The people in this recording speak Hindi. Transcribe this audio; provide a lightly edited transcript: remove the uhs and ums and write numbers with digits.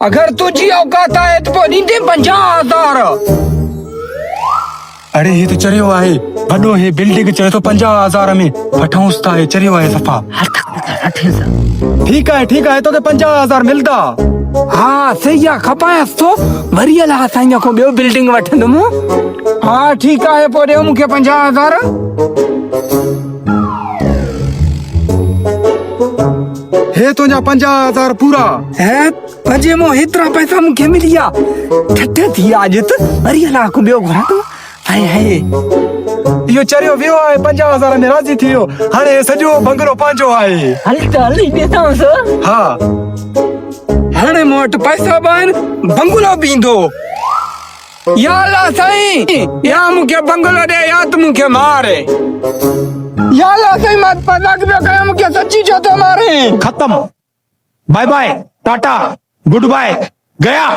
अगर तुझी औकात आहे त पोइ ॾींदे 50,000। अरे हे त चरियो आहे वॾो, हे बिल्डिंग चए थो 50,000 में वठूंसि था, हे चरियो आहे सफ़ा। ठीकु आहे तोखे 50,000 मिलंदा। हा सही आहे, खपायसि थो वरी अलाह असांजा को ॿियो बिल्डिंग वठंदुमि। हा ठीकु आहे, पोइ ॾियो मूंखे 50,000। हे तुंहिंजा 50,000 पूरा। है पंजे मो हेतिरा पैसा मूंखे मिली विया, ठठ थी विया अॼु त वरी अलाह को ॿियो घुरां थो। हाय हाय, इहो चरियो वियो आहे 50,000 में राज़ी थी वियो, हाणे सॼो बंगलो पंहिंजो आहे। हल त हली ॾिसांसि। हा हाणे मूं वटि पैसा बि आहिनि, बंगलो बि ईंदो। या अल्लाह साईं, या मूंखे बंगलो ॾे या त मूंखे मारे। या अल्लाह साईं, मां मज़ाक पियो कयां, मूंखे सची छो थो मारे। खत्म, bye bye, tata, goodbye, गया।